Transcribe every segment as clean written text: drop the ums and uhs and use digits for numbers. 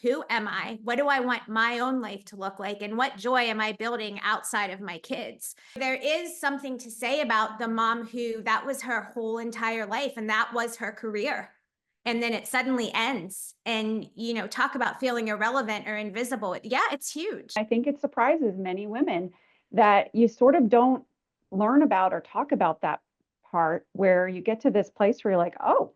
who am I? What do I want my own life to look like? And what joy am I building outside of my kids? There is something to say about the mom who that was her whole entire life and that was her career. And then it suddenly ends. And, talk about feeling irrelevant or invisible. Yeah, it's huge. I think it surprises many women that you sort of don't learn about or talk about that part where you get to this place where you're like, oh,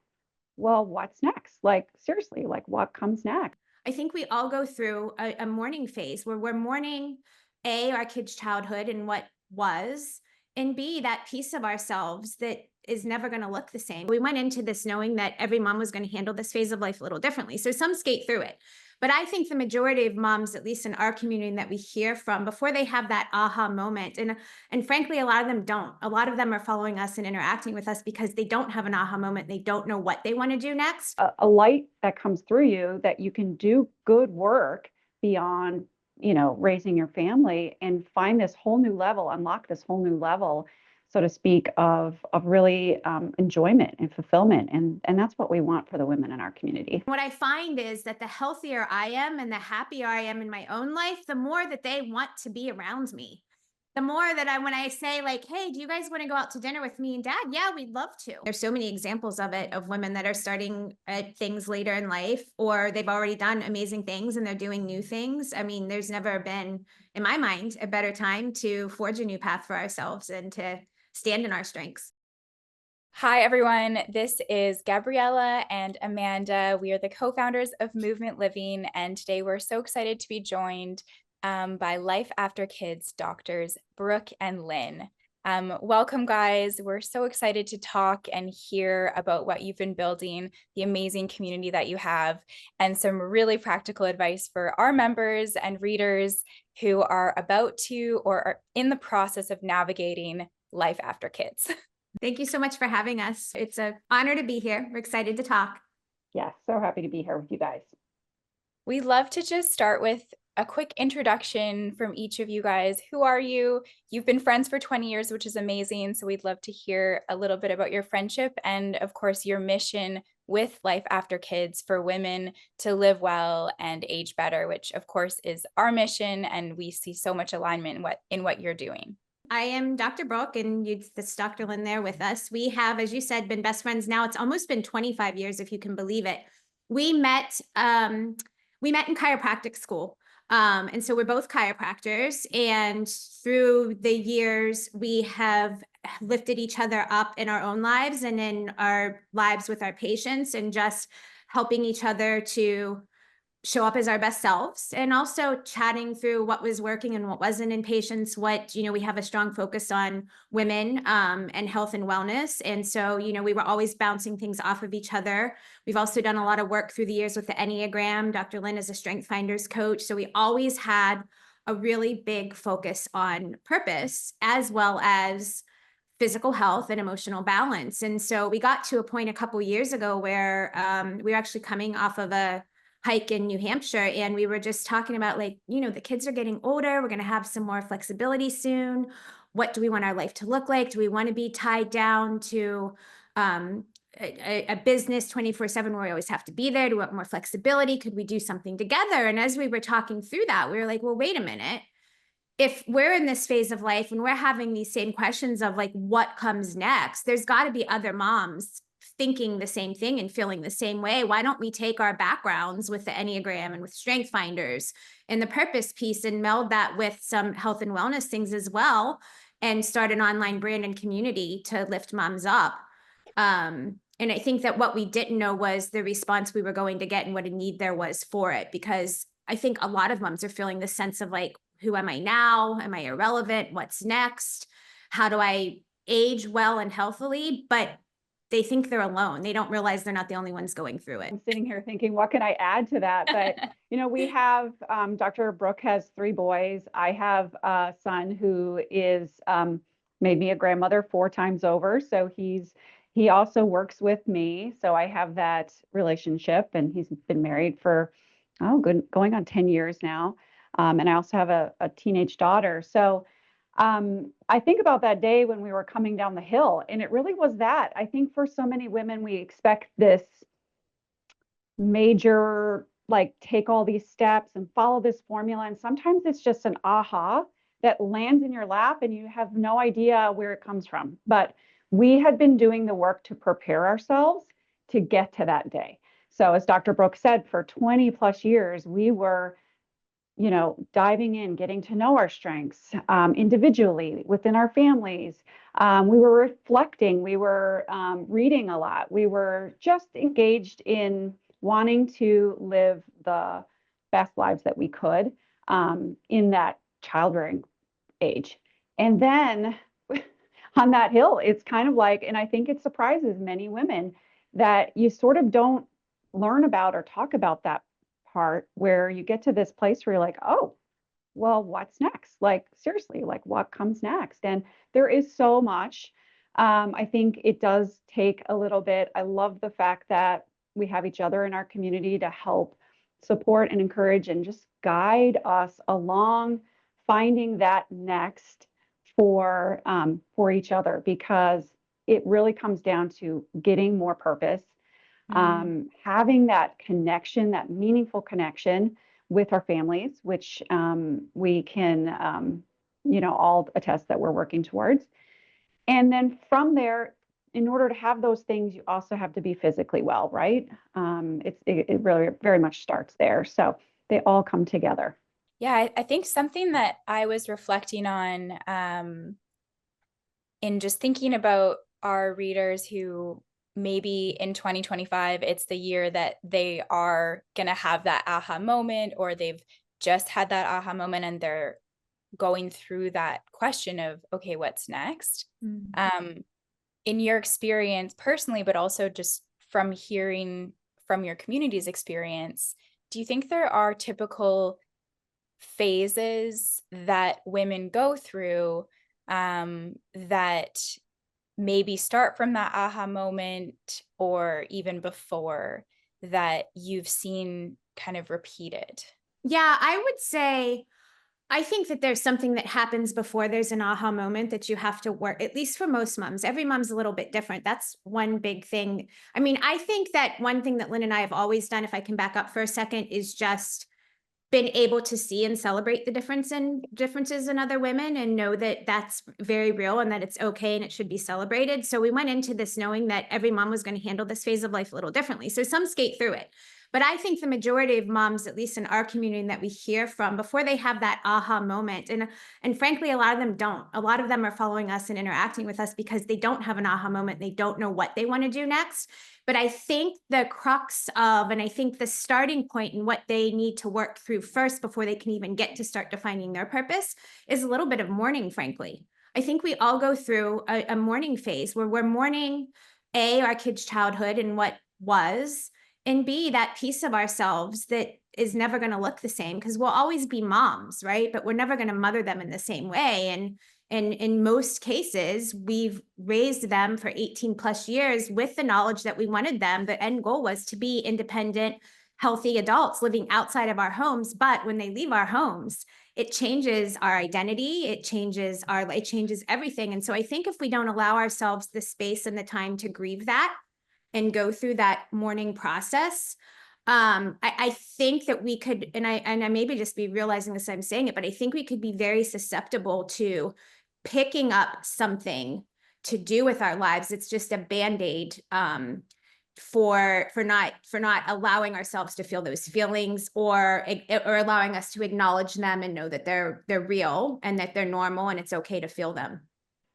well, what's next? Like, seriously, like what comes next? I think we all go through a mourning phase where we're mourning our kids' childhood and what was, and B, that piece of ourselves that is never going to look the same. We went into this knowing that every mom was going to handle this phase of life a little differently. So some skate through it. But I think the majority of moms, at least in our community that we hear from, before they have that aha moment, and frankly, a lot of them don't. A lot of them are following us and interacting with us because they don't have an aha moment. They don't know what they want to do next. A light that comes through you that you can do good work beyond, raising your family and find this whole new level, unlock this whole new level, so to speak, of really enjoyment and fulfillment. And that's what we want for the women in our community. What I find is that the healthier I am and the happier I am in my own life, the more that they want to be around me. The more that when I say like, hey, do you guys want to go out to dinner with me and dad? Yeah, we'd love to. There's so many examples of it, of women that are starting things later in life, or they've already done amazing things and they're doing new things. I mean, there's never been, in my mind, a better time to forge a new path for ourselves and to stand in our strengths. Hi, everyone. This is Gabriela and Amanda. We are the co-founders of Movement Living, and today we're so excited to be joined by Life After Kids doctors Brooke and Lynne. Welcome, guys. We're so excited to talk and hear about what you've been building, the amazing community that you have, and some really practical advice for our members and readers who are about to or are in the process of navigating life after kids. Thank you so much for having us. It's an honor to be here. We're excited to talk. Yeah, so happy to be here with you guys. We'd love to just start with a quick introduction from each of you guys. Who are you? You've been friends for 20 years, which is amazing. So we'd love to hear a little bit about your friendship and, of course, your mission with Life After Kids for women to live well and age better, which, of course, is our mission. And we see so much alignment in what you're doing. I am Dr. Brooke, and this Dr. Lynne there with us. We have, as you said, been best friends now. It's almost been 25 years, if you can believe it. We met in chiropractic school. And so we're both chiropractors. And through the years, we have lifted each other up in our own lives and in our lives with our patients, and just helping each other to show up as our best selves, and also chatting through what was working and what wasn't in patients. We have a strong focus on women and health and wellness. And so, we were always bouncing things off of each other. We've also done a lot of work through the years with the Enneagram. Dr. Lynne is a Strength Finders coach. So we always had a really big focus on purpose as well as physical health and emotional balance. And so we got to a point a couple years ago where we were actually coming off of a hike in New Hampshire, and we were just talking about the kids are getting older. We're going to have some more flexibility soon. What do we want our life to look like? Do we want to be tied down to a business 24/7 where we always have to be there? Do we want more flexibility? Could we do something together? And as we were talking through that, we were like, well, wait a minute. If we're in this phase of life and we're having these same questions of what comes next, there's got to be other moms thinking the same thing and feeling the same way. Why don't we take our backgrounds with the Enneagram and with Strength Finders and the purpose piece and meld that with some health and wellness things as well, and start an online brand and community to lift moms up? And I think that what we didn't know was the response we were going to get and what a need there was for it, because I think a lot of moms are feeling the sense of who am I now? Am I irrelevant? What's next? How do I age well and healthily? But they think they're alone. They don't realize they're not the only ones going through it. I'm sitting here thinking, what can I add to that? But, we have, Dr. Brooke has 3 boys. I have a son who is made me a grandmother 4 times over. So he also works with me. So I have that relationship, and he's been married for, going on 10 years now. And I also have a teenage daughter. So I think about that day when we were coming down the hill, and it really was that. I think for so many women, we expect this major like take all these steps and follow this formula. And sometimes it's just an aha that lands in your lap and you have no idea where it comes from. But we had been doing the work to prepare ourselves to get to that day. So as Dr. Brooke said, for 20 plus years, we were, diving in, getting to know our strengths individually within our families. We were reflecting, we were reading a lot. We were just engaged in wanting to live the best lives that we could in that childbearing age. And then on that hill, it's kind of like, and I think it surprises many women that you sort of don't learn about or talk about that part where you get to this place where you're like, oh, well, what's next? Like, seriously, like what comes next? And there is so much. I think it does take a little bit. I love the fact that we have each other in our community to help support and encourage and just guide us along finding that next for each other, because it really comes down to getting more purpose, having that connection, that meaningful connection with our families, which we can, all attest that we're working towards. And then from there, in order to have those things, you also have to be physically well, right? It really very much starts there. So they all come together. Yeah, I think something that I was reflecting on in just thinking about our readers who maybe in 2025, it's the year that they are going to have that aha moment, or they've just had that aha moment and they're going through that question of, okay, what's next? In your experience personally, but also just from hearing from your community's experience, do you think there are typical phases that women go through that maybe start from that aha moment or even before that you've seen kind of repeated? Yeah, I would say, I think that there's something that happens before there's an aha moment that you have to work, at least for most moms. Every mom's a little bit different. That's one big thing. I mean, I think that one thing that Lynn and I have always done, if I can back up for a second, is just been able to see and celebrate the differences in other women and know that that's very real and that it's okay and it should be celebrated. So we went into this knowing that every mom was going to handle this phase of life a little differently. So some skate through it. But I think the majority of moms, at least in our community that we hear from, before they have that aha moment, and frankly, a lot of them don't. A lot of them are following us and interacting with us because they don't have an aha moment. They don't know what they want to do next. But I think the crux of, and I think the starting point and what they need to work through first before they can even get to start defining their purpose is a little bit of mourning, frankly. I think we all go through a mourning phase where we're mourning, A, our kid's childhood and what was, and B, that piece of ourselves that is never going to look the same, because we'll always be moms, right? But we're never going to mother them in the same way. And in most cases, we've raised them for 18 plus years with the knowledge that we wanted them. The end goal was to be independent, healthy adults living outside of our homes. But when they leave our homes, it changes our identity. It changes everything. And so I think if we don't allow ourselves the space and the time to grieve that and go through that mourning process, I think that we could, and I maybe just be realizing this, I'm saying it, but I think we could be very susceptible to picking up something to do with our lives. It's just a Band-Aid for not allowing ourselves to feel those feelings, or allowing us to acknowledge them and know that they're real and that they're normal and it's okay to feel them.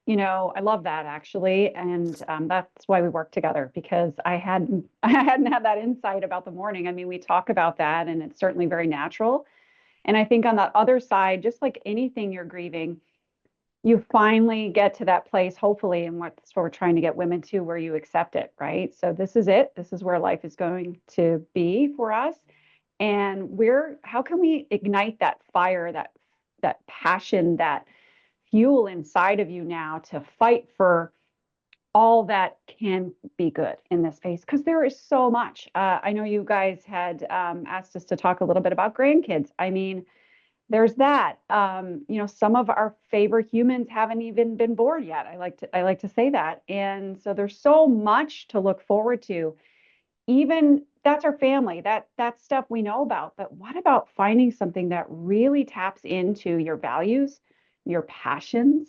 I love that actually. And that's why we work together, because I hadn't had that insight about the mourning. I mean, we talk about that and it's certainly very natural. And I think on that other side, just like anything you're grieving, you finally get to that place, hopefully, and what's what we're trying to get women to, where you accept it, right? So this is it. This is where life is going to be for us. And how can we ignite that fire, that passion, that fuel inside of you now to fight for all that can be good in this space? Because there is so much. I know you guys had asked us to talk a little bit about grandkids. I mean, there's that. Some of our favorite humans haven't even been born yet. I like to say that. And so there's so much to look forward to, even that's our family. That's stuff we know about. But what about finding something that really taps into your values, your passions,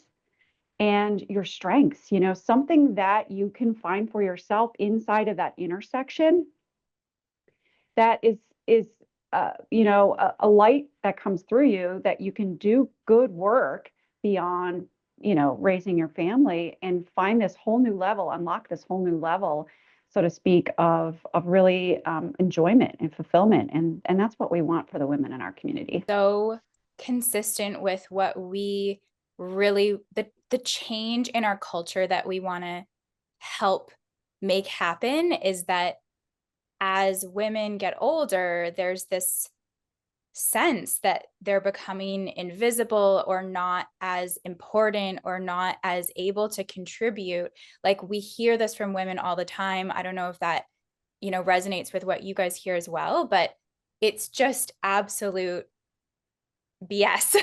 and your strengths? Something that you can find for yourself inside of that intersection that is a light that comes through you, that you can do good work beyond raising your family, and find this whole new level, unlock this whole new level, so to speak, of really enjoyment and fulfillment. And that's what we want for the women in our community. So consistent with what we really, the change in our culture that we want to help make happen is that as women get older, there's this sense that they're becoming invisible or not as important or not as able to contribute. Like, we hear this from women all the time. I don't know if that, resonates with what you guys hear as well, but it's just absolute BS.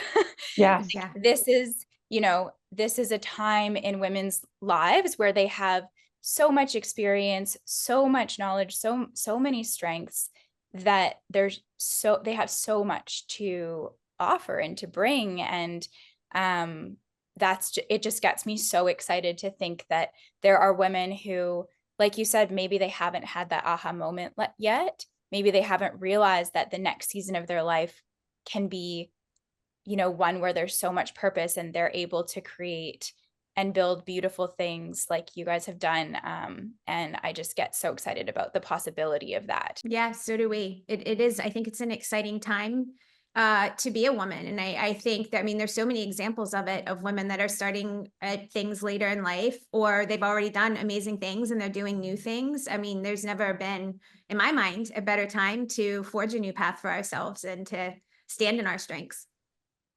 Yes. Yeah. This is a time in women's lives where they have so much experience, so much knowledge, so many strengths, that they have so much to offer and to bring. And it just gets me so excited to think that there are women who, like you said, maybe they haven't had that aha moment yet. Maybe they haven't realized that the next season of their life can be, one where there's so much purpose and they're able to create and build beautiful things like you guys have done. And I just get so excited about the possibility of that. Yeah, so do we. It is, I think it's an exciting time to be a woman. And I think that, there's so many examples of it, of women that are starting at things later in life, or they've already done amazing things and they're doing new things. There's never been, in my mind, a better time to forge a new path for ourselves and to stand in our strengths.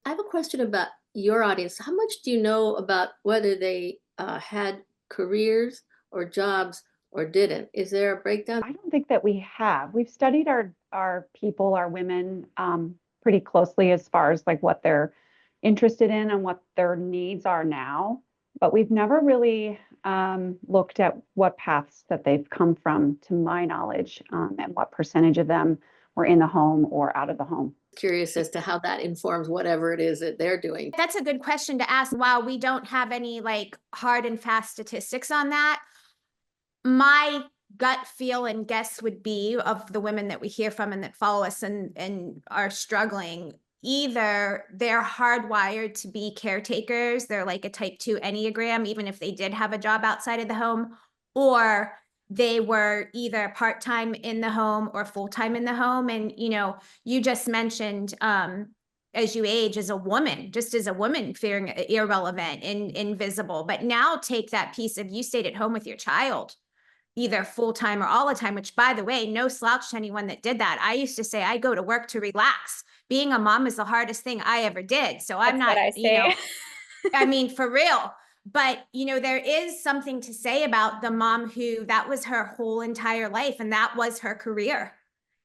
I have a question about your audience. How much do you know about whether they had careers or jobs or didn't? Is there a breakdown? I don't think that we have. We've studied our people, our women, pretty closely as far as like what they're interested in and what their needs are now. But we've never really looked at what paths that they've come from, to my knowledge, and what percentage of them were in the home or out of the home. Curious as to how that informs whatever it is that they're doing. That's a good question to ask. While we don't have any like hard and fast statistics on that, my gut feel and guess would be, of the women that we hear from and that follow us and are struggling, either they're hardwired to be caretakers, they're like a type 2 Enneagram, even if they did have a job outside of the home, or they were either part-time in the home or full-time in the home. And, you just mentioned, as you age as a woman, just as a woman, feeling irrelevant and invisible. But now take that piece of, you stayed at home with your child, either full-time or all the time, which, by the way, no slouch to anyone that did that. I used to say, I go to work to relax. Being a mom is the hardest thing I ever did. So I'm not, That's what I say. for real. But, there is something to say about the mom who, that was her whole entire life and that was her career.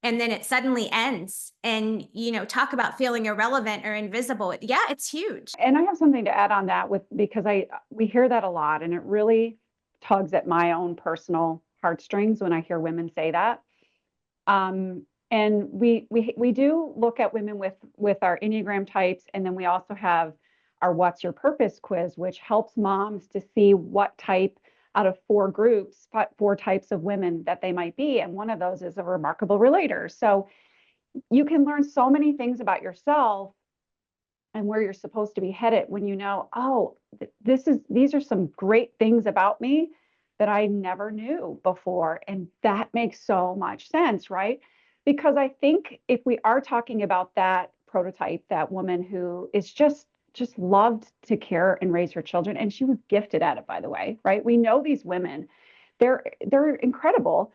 And then it suddenly ends. And, talk about feeling irrelevant or invisible. Yeah, it's huge. And I have something to add on that, because we hear that a lot, and it really tugs at my own personal heartstrings when I hear women say that. And we do look at women with our Enneagram types, and then we also have our What's Your Purpose quiz, which helps moms to see what type out of 4 groups, 4 types of women that they might be. And one of those is a remarkable relator. So you can learn so many things about yourself and where you're supposed to be headed when these are some great things about me that I never knew before. And that makes so much sense, right? Because I think if we are talking about that prototype, that woman who is just loved to care and raise her children, and she was gifted at it, by the way, right? We know these women, they're incredible.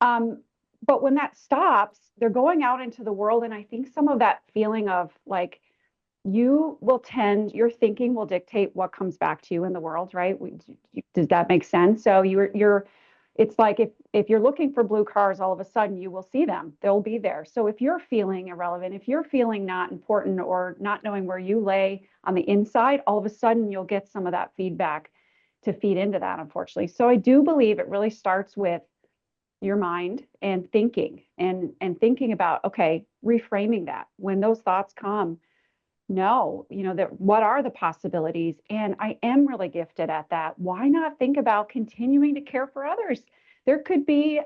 But when that stops, they're going out into the world. And I think some of that feeling of like, your thinking will dictate what comes back to you in the world, right? Does that make sense? So it's like if you're looking for blue cars, all of a sudden you will see them. They'll be there. So if you're feeling irrelevant, if you're feeling not important or not knowing where you lay on the inside, all of a sudden you'll get some of that feedback to feed into that, unfortunately. So I do believe it really starts with your mind and thinking thinking about, okay, reframing that when those thoughts come. No, that what are the possibilities? And I am really gifted at that. Why not think about continuing to care for others? There could be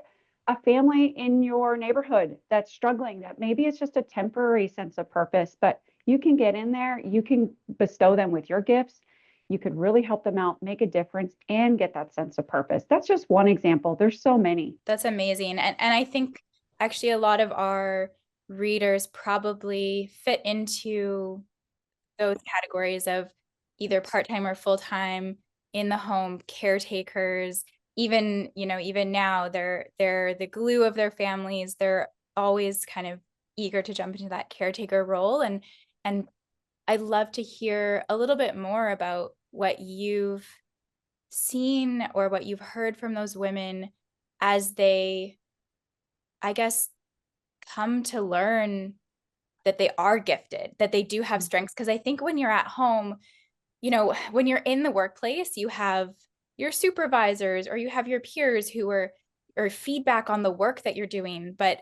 a family in your neighborhood that's struggling, that maybe it's just a temporary sense of purpose, but you can get in there, you can bestow them with your gifts. You could really help them out, make a difference, and get that sense of purpose. That's just one example. There's so many. That's amazing. And I think actually a lot of our readers probably fit into those categories of either part-time or full-time, in the home, caretakers. Even, even now they're the glue of their families. They're always kind of eager to jump into that caretaker role. And I'd love to hear a little bit more about what you've seen or what you've heard from those women as they, I guess, come to learn that they are gifted, that they do have strengths. Because I think when you're at home, when you're in the workplace, you have your supervisors or you have your peers who are or feedback on the work that you're doing. But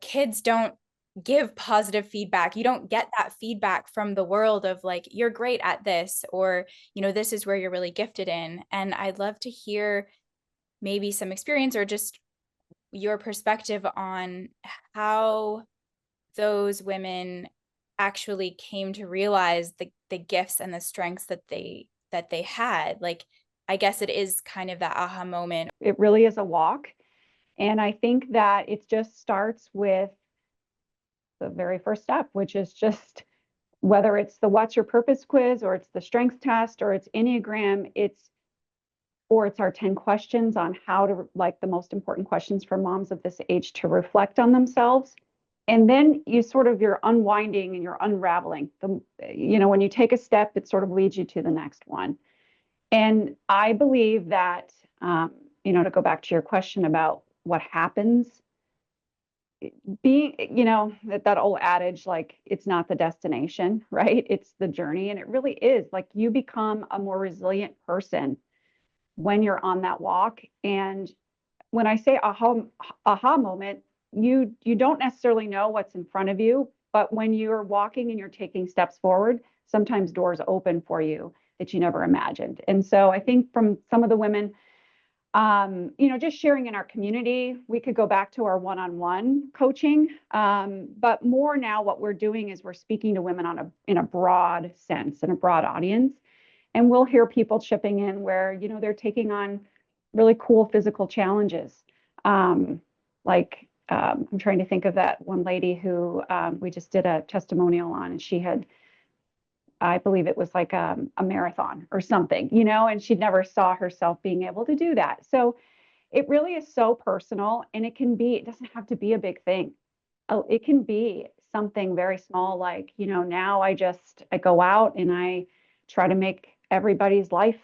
kids don't give positive feedback. You don't get that feedback from the world of like, you're great at this, or this is where you're really gifted in. And I'd love to hear maybe some experience or just your perspective on how those women actually came to realize the gifts and the strengths that they had. Like, I guess it is kind of that aha moment. It really is a walk. And I think that it just starts with the very first step, which is just whether it's the What's Your Purpose quiz, or it's the strengths test, or it's Enneagram, it's our 10 questions on how to, like, the most important questions for moms of this age to reflect on themselves. And then you're unwinding and you're unraveling. When you take a step, it sort of leads you to the next one. And I believe that, to go back to your question about what happens, being, that old adage, like, it's not the destination, right? It's the journey. And it really is. Like, you become a more resilient person when you're on that walk. And when I say aha moment, you don't necessarily know what's in front of you, but when you're walking and you're taking steps forward, sometimes doors open for you that you never imagined. And so I think from some of the women, just sharing in our community, we could go back to our one-on-one coaching, but more now what we're doing is we're speaking to women in a broad sense, in a broad audience. And we'll hear people chipping in where, they're taking on really cool physical challenges. I'm trying to think of that one lady who we just did a testimonial on, and she had, I believe it was like a marathon or something, and she never saw herself being able to do that. So it really is so personal, and it doesn't have to be a big thing. It can be something very small, like, now I go out and I try to make everybody's life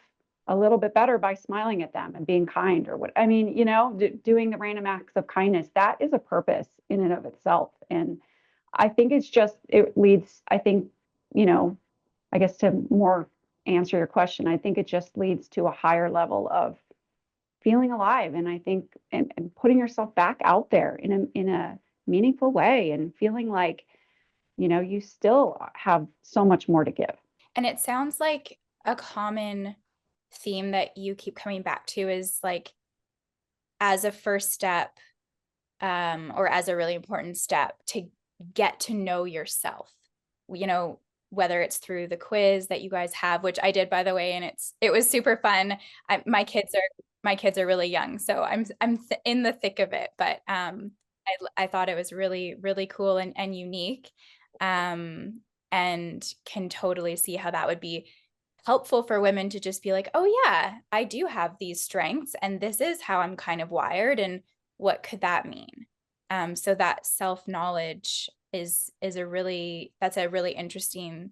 a little bit better by smiling at them and being kind, or what, doing the random acts of kindness. That is a purpose in and of itself. And I think it leads, I guess, to more answer your question, I think it just leads to a higher level of feeling alive. And I think, and putting yourself back out there in a meaningful way, and feeling like, you still have so much more to give. And it sounds like a common theme that you keep coming back to is like, as a first step, or as a really important step to get to know yourself, whether it's through the quiz that you guys have, which I did, by the way, and it was super fun. My kids are really young, so I'm in the thick of it, but I thought it was really, really cool and unique, and can totally see how that would be helpful for women to just be like, oh yeah, I do have these strengths, and this is how I'm kind of wired, and what could that mean? So that self-knowledge is a really interesting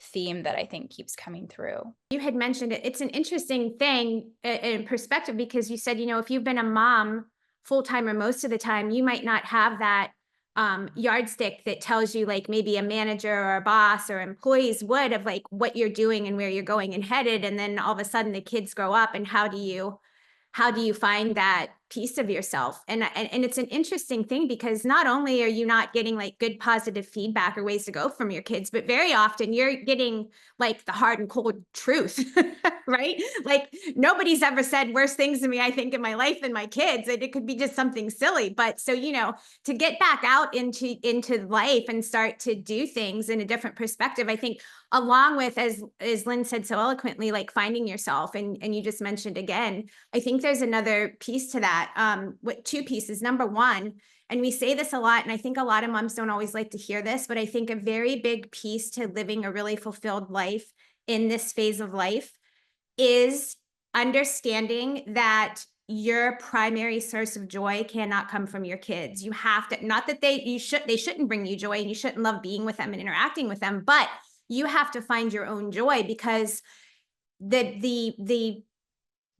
theme that I think keeps coming through. You had mentioned it. It's an interesting thing in perspective, because you said, if you've been a mom full-time or most of the time, you might not have that yardstick that tells you, like, maybe a manager or a boss or employees would, of like what you're doing and where you're going and headed. And then all of a sudden the kids grow up, and how do you find that piece of yourself. And it's an interesting thing, because not only are you not getting like good positive feedback or ways to go from your kids, but very often you're getting like the hard and cold truth, right? Like nobody's ever said worse things to me, I think, in my life than my kids. And it could be just something silly. But so, to get back out into life and start to do things in a different perspective, I think, along with, as Lynn said so eloquently, like finding yourself, and you just mentioned again, I think there's another piece to that. Two pieces. Number one, and we say this a lot, and I think a lot of moms don't always like to hear this, but I think a very big piece to living a really fulfilled life in this phase of life is understanding that your primary source of joy cannot come from your kids. You have to, not that they shouldn't bring you joy, and you shouldn't love being with them and interacting with them, but you have to find your own joy, because the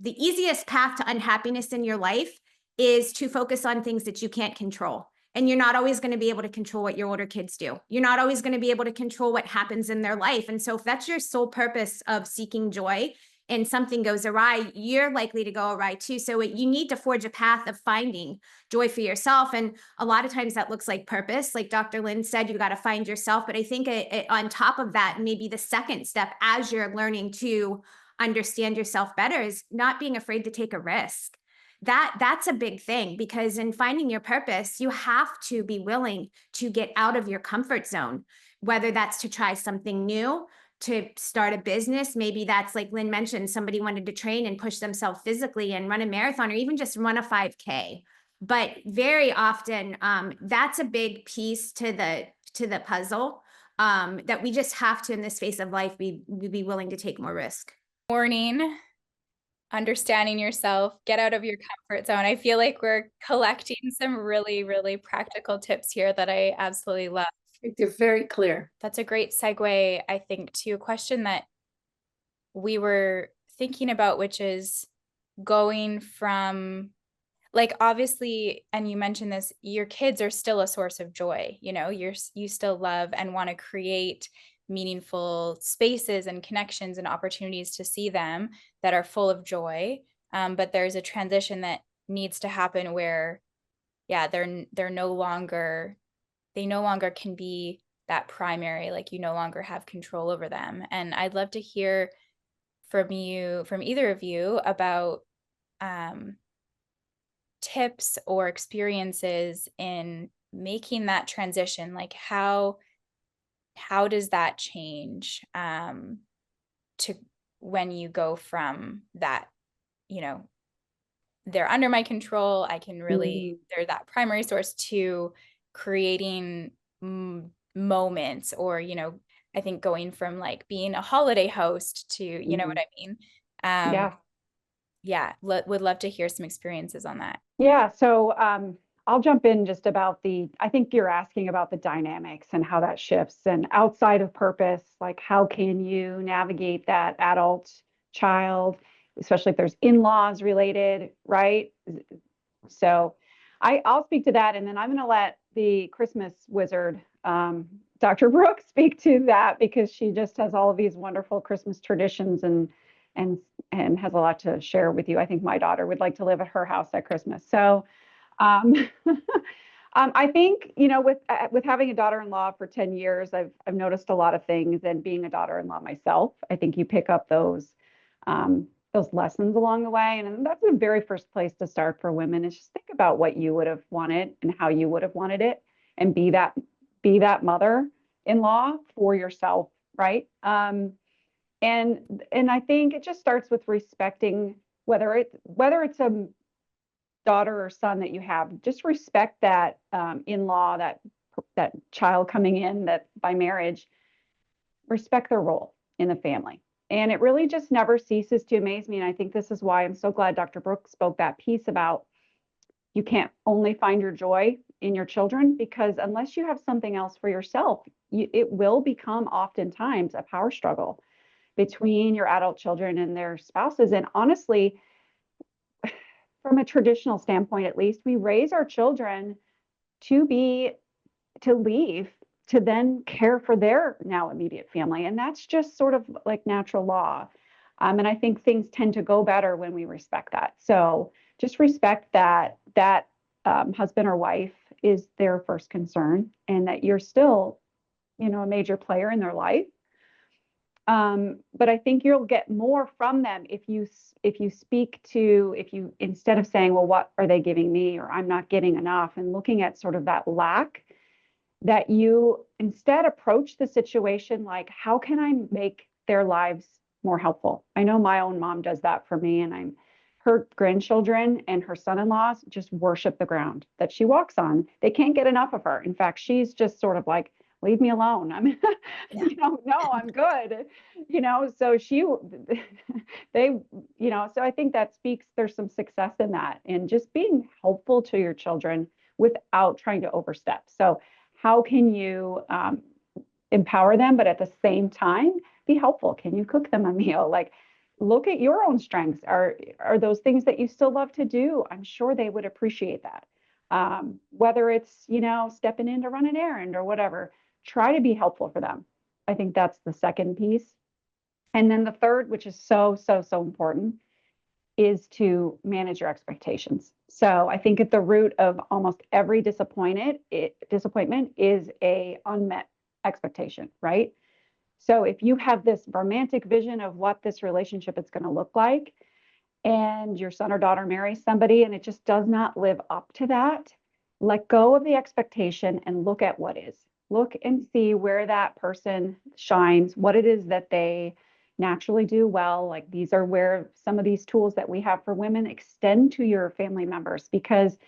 easiest path to unhappiness in your life is to focus on things that you can't control. And you're not always going to be able to control what your older kids do. You're not always going to be able to control what happens in their life. And so if that's your sole purpose of seeking joy and something goes awry, you're likely to go awry too. So you need to forge a path of finding joy for yourself. And a lot of times that looks like purpose. Like Dr. Lynne said, you got to find yourself. But I think on top of that, maybe the second step, as you're learning to understand yourself better, is not being afraid to take a risk. That's a big thing, because in finding your purpose, you have to be willing to get out of your comfort zone, whether that's to try something new, to start a business. Maybe that's, like Lynn mentioned, somebody wanted to train and push themselves physically and run a marathon, or even just run a 5K. But very often, that's a big piece to the puzzle, that we just have to, in this phase of life, be willing to take more risk. Mourning, understanding yourself, get out of your comfort zone. I feel like we're collecting some really, really practical tips here that I absolutely love. I think they're very clear. That's a great segue, I think, to a question that we were thinking about, which is going from, like, obviously, and you mentioned this, your kids are still a source of joy. You still love and want to create meaningful spaces and connections and opportunities to see them that are full of joy. But there's a transition that needs to happen where, yeah, they no longer can be that primary, like you no longer have control over them. And I'd love to hear from either of you about tips or experiences in making that transition. Like how does that change to when you go from that, they're under my control, I can really, they're that primary source, to creating moments, or, I think going from like being a holiday host to, you know what I mean? Yeah. Would love to hear some experiences on that. Yeah. So I'll jump in just about I think you're asking about the dynamics and how that shifts, and outside of purpose, like how can you navigate that adult child, especially if there's in-laws related, right? So I'll speak to that, and then I'm going to let the Christmas wizard, Dr. Brooke, speak to that, because she just has all of these wonderful Christmas traditions and has a lot to share with you. I think my daughter would like to live at her house at Christmas. So I think, with having a daughter-in-law for 10 years, I've noticed a lot of things, and being a daughter-in-law myself, I think you pick up those lessons along the way. And that's the very first place to start for women, is just think about what you would have wanted and how you would have wanted it, and be that mother-in-law for yourself. Right. And I think it just starts with respecting, whether it's a daughter or son that you have, just respect that in-law, that child coming in, that by marriage, respect their role in the family. And it really just never ceases to amaze me. And I think this is why I'm so glad Dr. Brooke spoke that piece about, you can't only find your joy in your children, because unless you have something else for yourself, it will become oftentimes a power struggle between your adult children and their spouses. And honestly, from a traditional standpoint, at least, we raise our children to leave, to then care for their now immediate family. And that's just sort of like natural law. And I think things tend to go better when we respect that. So just respect that husband or wife is their first concern, and that you're still, you know, a major player in their life. But I think you'll get more from them if you instead of saying, well, what are they giving me, or I'm not getting enough, and looking at sort of that lack, that you instead approach the situation like, how can I make their lives more helpful? I know my own mom does that for me, and her grandchildren and her son-in-laws just worship the ground that she walks on. They can't get enough of her. In fact, she's just sort of like, leave me alone. I mean, no, I'm good. So so I think that there's some success in that, and just being helpful to your children without trying to overstep. So how can you empower them, but at the same time, be helpful? Can you cook them a meal? Like, look at your own strengths. Are those things that you still love to do? I'm sure they would appreciate that. Whether it's, stepping in to run an errand or whatever, try to be helpful for them. I think that's the second piece. And then the third, which is so important, is to manage your expectations. So I think at the root of almost every disappointment is a unmet expectation, right? So if you have this romantic vision of what this relationship is going to look like, and your son or daughter marries somebody and it just does not live up to that, let go of the expectation and look at what is. Look and see where that person shines, what it is that they naturally do well. Like, these are where some of these tools that we have for women extend to your family members, because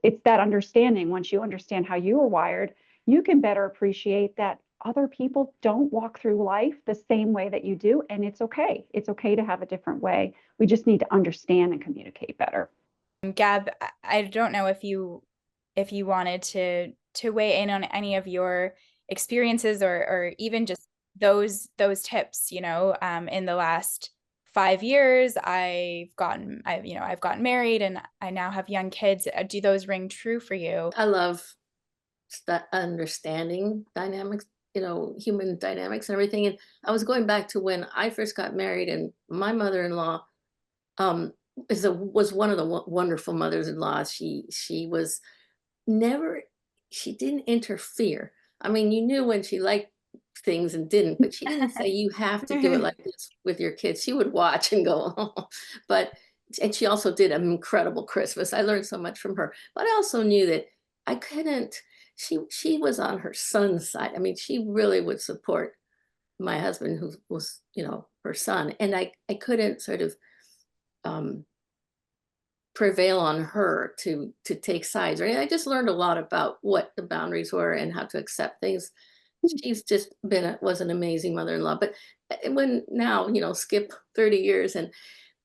it's that understanding. Once you understand how you are wired, you can better appreciate that other people don't walk through life the same way that you do. And it's okay. It's okay to have a different way. We just need to understand and communicate better. Gab, I don't know if you wanted to weigh in on any of your experiences, or even just those tips. In the last 5 years, I've gotten married, and I now have young kids. Do those ring true for you? I love that understanding dynamics, human dynamics and everything. And I was going back to when I first got married, and my mother-in-law was one of the wonderful mothers-in-law. She was never, she didn't interfere. I mean, you knew when she liked things and didn't, but she didn't say, you have to do it like this with your kids. She would watch and go, oh. And she also did an incredible Christmas. I learned so much from her, but I also knew that I couldn't, she was on her son's side. I mean, she really would support my husband, who was, her son. And I couldn't sort of prevail on her to take sides. Right? I just learned a lot about what the boundaries were and how to accept things. She's just was an amazing mother-in-law. But when now, skip 30 years, and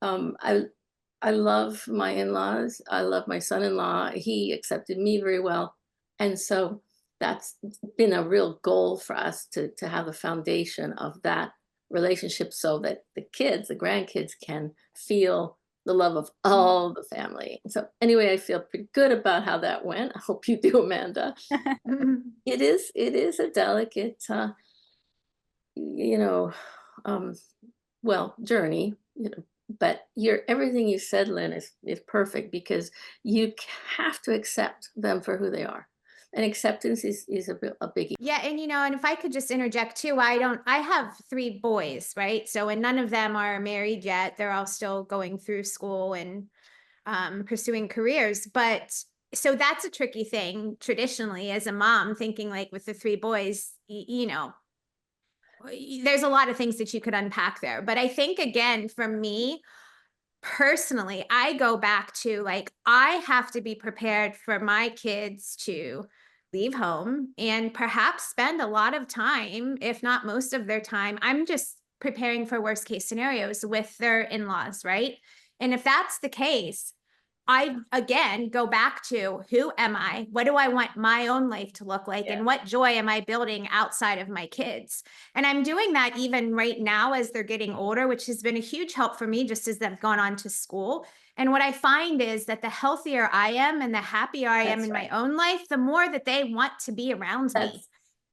I love my in-laws. I love my son-in-law. He accepted me very well. And so that's been a real goal for us to have a foundation of that relationship, so that the grandkids can feel the love of all the family. So anyway, I feel pretty good about how that went. I hope you do, Amanda. It is a delicate, journey, but everything you said, Lynn, is perfect, because you have to accept them for who they are. And acceptance is a biggie. Yeah. And, and if I could just interject too, I have 3 boys, right? So, and none of them are married yet. They're all still going through school and pursuing careers. But so that's a tricky thing traditionally as a mom, thinking like with the 3 boys, there's a lot of things that you could unpack there. But I think, again, for me personally, I go back to like, I have to be prepared for my kids to leave home and perhaps spend a lot of time, if not most of their time. I'm just preparing for worst case scenarios with their in-laws, right? And if that's the case, I, again, go back to, who am I? What do I want my own life to look like? And what joy am I building outside of my kids? And I'm doing that even right now as they're getting older, which has been a huge help for me, just as they've gone on to school. And what I find is that the healthier I am and the happier I am in my own life, the more that they want to be around me.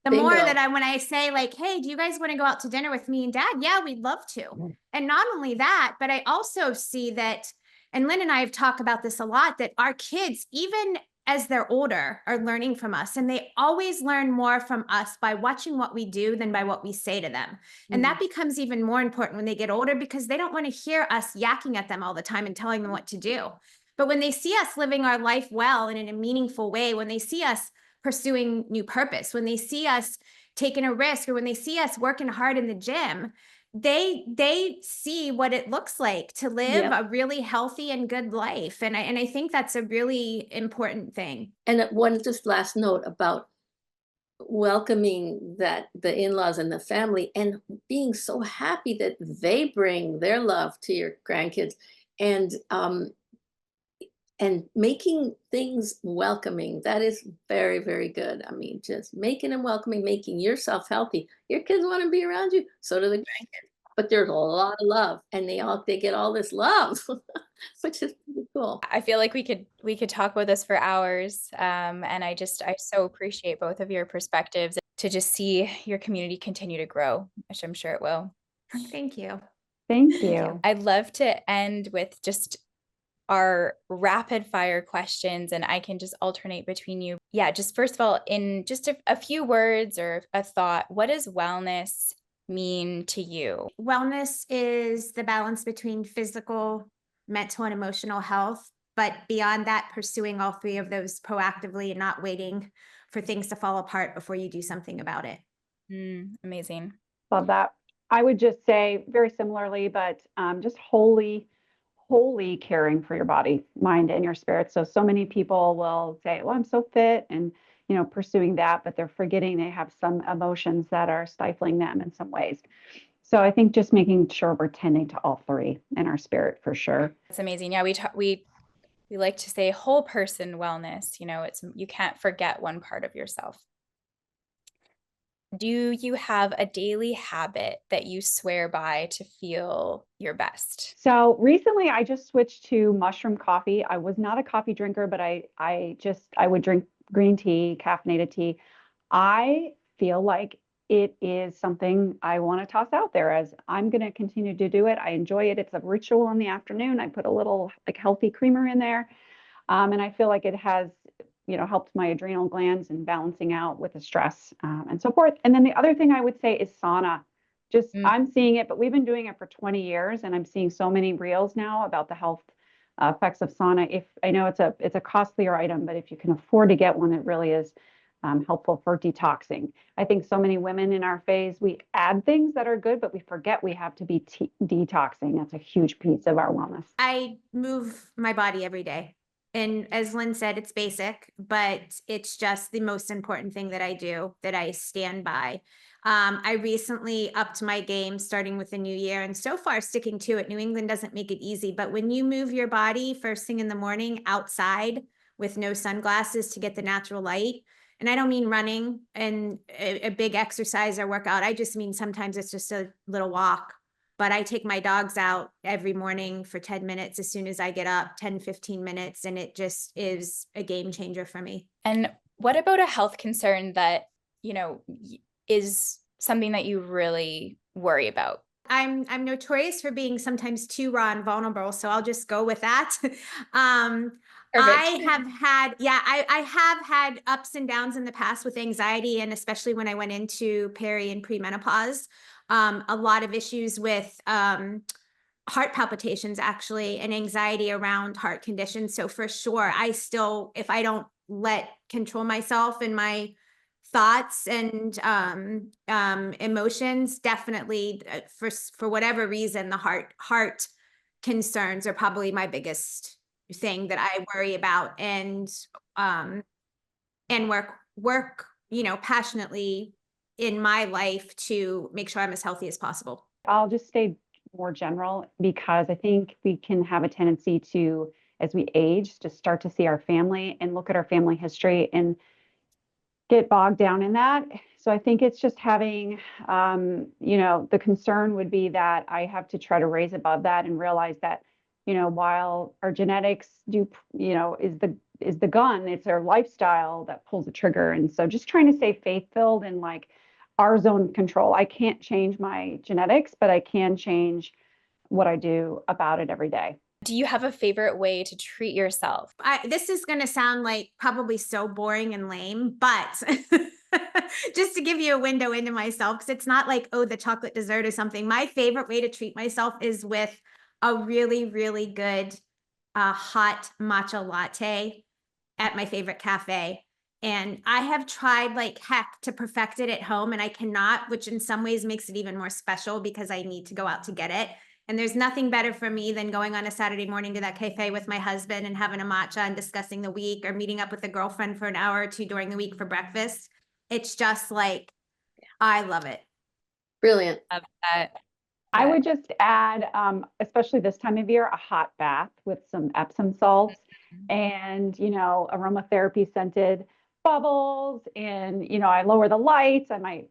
The more that when I say like, hey, do you guys want to go out to dinner with me and Dad? Yeah, we'd love to. And not only that, but I also see that, And Lynn and I have talked about this a lot, that our kids, even as they're older, are learning from us. And they always learn more from us by watching what we do than by what we say to them. And that becomes even more important when they get older, because they don't want to hear us yakking at them all the time and telling them what to do. But when they see us living our life well and in a meaningful way, when they see us pursuing new purpose, when they see us taking a risk, or when they see us working hard in the gym, they see what it looks like to live a really healthy and good life. And I think that's a really important thing. And one just last note about welcoming that the in-laws and the family, and being so happy that they bring their love to your grandkids, and making things welcoming. That is very, very good. I mean, just making them welcoming, making yourself healthy. Your kids want to be around you, so do the grandkids. But there's a lot of love, and they get all this love, which is pretty cool. I feel like we could talk about this for hours. And I so appreciate both of your perspectives, to just see your community continue to grow, which I'm sure it will. Thank you. Thank you. I'd love to end with just our rapid fire questions, and I can just alternate between you. Yeah, just first of all, in just a few words or a thought, what does wellness mean to you? Wellness is the balance between physical, mental, and emotional health. But beyond that, pursuing all three of those proactively and not waiting for things to fall apart before you do something about it. Amazing. Love that. I would just say very similarly, but just wholly caring for your body, mind, and your spirit. So many people will say, well, I'm so fit, and pursuing that, but they're forgetting they have some emotions that are stifling them in some ways. So I think just making sure we're tending to all three in our spirit, for sure. That's amazing. Yeah, we like to say whole person wellness. You can't forget one part of yourself. Do you have a daily habit that you swear by to feel your best? So recently I just switched to mushroom coffee. I was not a coffee drinker, but I would drink green tea, caffeinated tea. I feel like it is something I want to toss out there, as I'm going to continue to do it. I enjoy it. It's a ritual in the afternoon. I put a little healthy creamer in there. And I feel like it has, helped my adrenal glands and balancing out with the stress and so forth. And then the other thing I would say is sauna. I'm seeing it, but we've been doing it for 20 years, and I'm seeing so many reels now about the health effects of sauna. If I know it's a costlier item, but if you can afford to get one, it really is helpful for detoxing. I think so many women in our phase, we add things that are good, but we forget we have to be detoxing. That's a huge piece of our wellness. I move my body every day. And as Lynn said, it's basic, but it's just the most important thing that I do, that I stand by. I recently upped my game starting with the new year, and so far sticking to it. New England doesn't make it easy, but when you move your body first thing in the morning outside with no sunglasses to get the natural light, and I don't mean running and a big exercise or workout, I just mean sometimes it's just a little walk. But I take my dogs out every morning for 10 minutes as soon as I get up, 10, 15 minutes, and it just is a game changer for me. And what about a health concern that, is something that you really worry about? I'm notorious for being sometimes too raw and vulnerable, so I'll just go with that. I have had ups and downs in the past with anxiety, and especially when I went into peri and premenopause. A lot of issues with heart palpitations, actually, and anxiety around heart conditions. So for sure, if I don't control myself and my thoughts and emotions, definitely for whatever reason, the heart concerns are probably my biggest thing that I worry about, and work passionately in my life to make sure I'm as healthy as possible. I'll just stay more general, because I think we can have a tendency to, as we age, to start to see our family and look at our family history and get bogged down in that. So I think it's just having, the concern would be that I have to try to raise above that and realize that, while our genetics is the gun, it's our lifestyle that pulls the trigger. And so just trying to stay faith-filled and our zone control. I can't change my genetics, but I can change what I do about it every day. Do you have a favorite way to treat yourself? This is going to sound like probably so boring and lame, but just to give you a window into myself, because it's not like, oh, the chocolate dessert or something. My favorite way to treat myself is with a really, really good hot matcha latte at my favorite cafe. And I have tried like heck to perfect it at home, and I cannot, which in some ways makes it even more special because I need to go out to get it. And there's nothing better for me than going on a Saturday morning to that cafe with my husband and having a matcha and discussing the week, or meeting up with a girlfriend for an hour or two during the week for breakfast. It's just like, I love it. Brilliant. Love that. I would just add, especially this time of year, a hot bath with some Epsom salts and, aromatherapy scented bubbles. And, I lower the lights. I might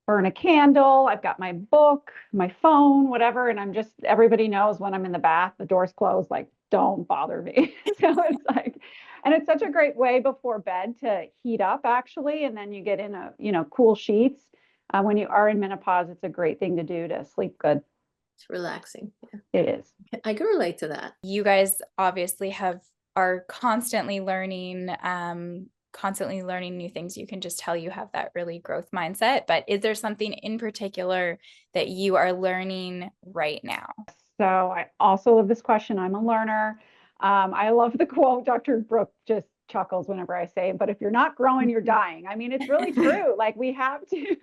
burn a candle. I've got my book, my phone, whatever. And everybody knows when I'm in the bath, the door's closed, like, don't bother me. So it's like, and it's such a great way before bed to heat up actually. And then you get in cool sheets. When you are in menopause, it's a great thing to do to sleep good. It's relaxing. Yeah. It is. I can relate to that. You guys obviously are constantly learning new things. You can just tell you have that really growth mindset, but is there something in particular that you are learning right now? So I also love this question. I'm a learner. I love the quote. Dr. Brooke just chuckles whenever I say it, but if you're not growing, you're dying. I mean, it's really true. Like we have to,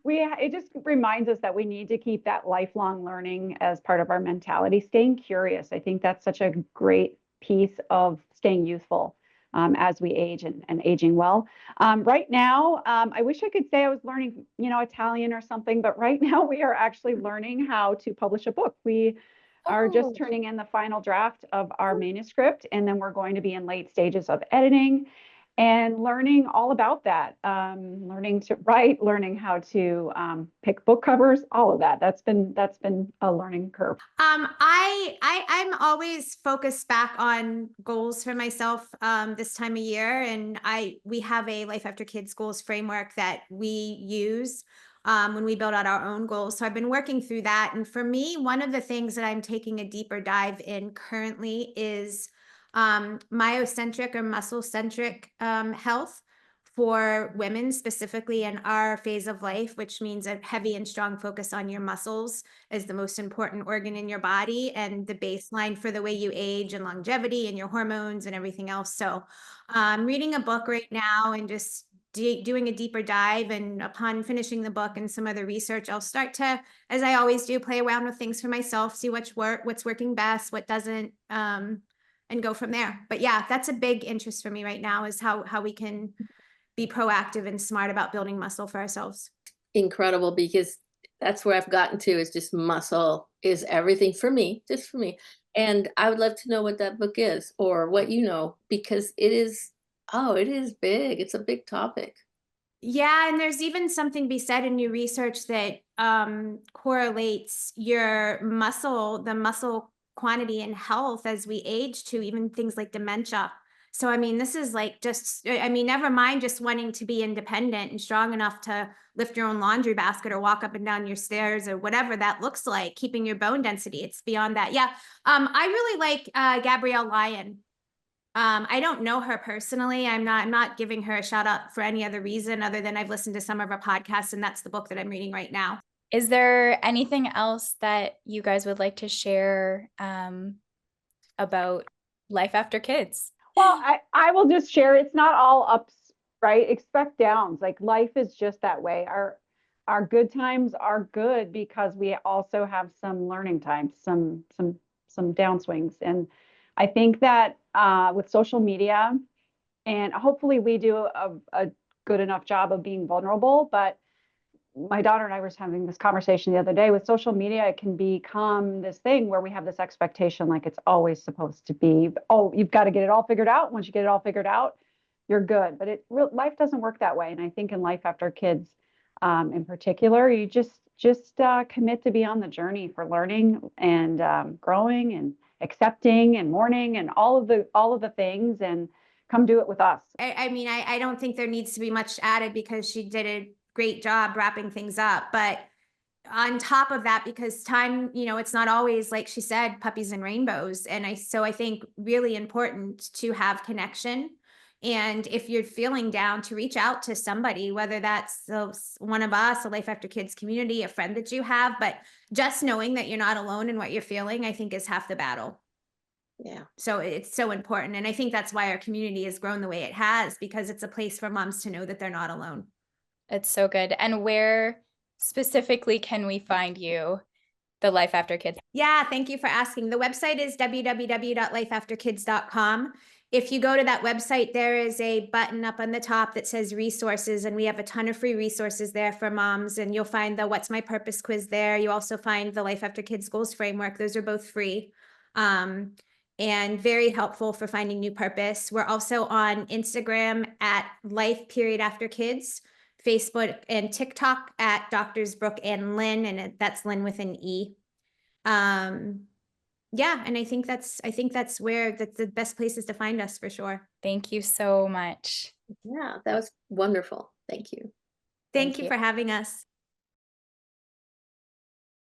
it just reminds us that we need to keep that lifelong learning as part of our mentality, staying curious. I think that's such a great piece of staying youthful as we age and aging well. Right now, I wish I could say I was learning, Italian or something, but right now we are actually learning how to publish a book. We are just turning in the final draft of our manuscript, and then we're going to be in late stages of editing and learning all about that, learning to write, learning how to pick book covers, all of that. That's been a learning curve. I'm always focused back on goals for myself this time of year, and we have a Life After Kids goals framework that we use when we build out our own goals. So I've been working through that, and for me, one of the things that I'm taking a deeper dive in currently is myocentric or muscle-centric health for women, specifically in our phase of life, which means a heavy and strong focus on your muscles as the most important organ in your body and the baseline for the way you age and longevity and your hormones and everything else. So I'm reading a book right now and just doing a deeper dive, and upon finishing the book and some other research, I'll start to, as I always do, play around with things for myself, see what's working best, what doesn't, and go from there. But yeah, that's a big interest for me right now, is how we can be proactive and smart about building muscle for ourselves. Incredible, because that's where I've gotten to, is just muscle is everything for me, just for me. And I would love to know what that book is, or what because it is big. It's a big topic. Yeah, and there's even something to be said in new research that correlates the muscle quantity and health as we age to even things like dementia. So, I mean, this is like never mind just wanting to be independent and strong enough to lift your own laundry basket or walk up and down your stairs or whatever that looks like, keeping your bone density. It's beyond that. Yeah. I really like Gabrielle Lyon. I don't know her personally. I'm not giving her a shout out for any other reason other than I've listened to some of her podcasts, and that's the book that I'm reading right now. Is there anything else that you guys would like to share about life after kids? Well, I will just share, it's not all ups, right? Expect downs. Like life is just that way. Our good times are good because we also have some learning times, some downswings. And I think that with social media, and hopefully we do a good enough job of being vulnerable, but my daughter and I were having this conversation the other day. With social media, it can become this thing where we have this expectation, like it's always supposed to be, oh, you've got to get it all figured out. Once you get it all figured out, you're good. But life doesn't work that way. And I think in Life After Kids, in particular, you just commit to be on the journey for learning and growing and accepting and mourning and all of the things, and come do it with us. I mean, I don't think there needs to be much added because she did a great job wrapping things up, but on top of that, because time, it's not always, like she said, puppies and rainbows. And I think really important to have connection. And if you're feeling down, to reach out to somebody, whether that's one of us, a Life After Kids community, a friend that you have, but just knowing that you're not alone in what you're feeling, I think is half the battle. Yeah. So it's so important. And I think that's why our community has grown the way it has, because it's a place for moms to know that they're not alone. It's so good. And where specifically can we find you, the Life After Kids? Yeah, thank you for asking. The website is www.lifeafterkids.com. If you go to that website, there is a button up on the top that says resources, and we have a ton of free resources there for moms. And you'll find the What's My Purpose quiz there. You also find the Life After Kids Goals Framework. Those are both free. And very helpful for finding new purpose. We're also on Instagram at life.afterkids, Facebook and TikTok at Doctors Brooke and Lynne, and that's Lynne with an E. Yeah, and I think that's where that's the best places to find us for sure. Thank you so much. Yeah, that was wonderful. Thank you. Thank you for having us.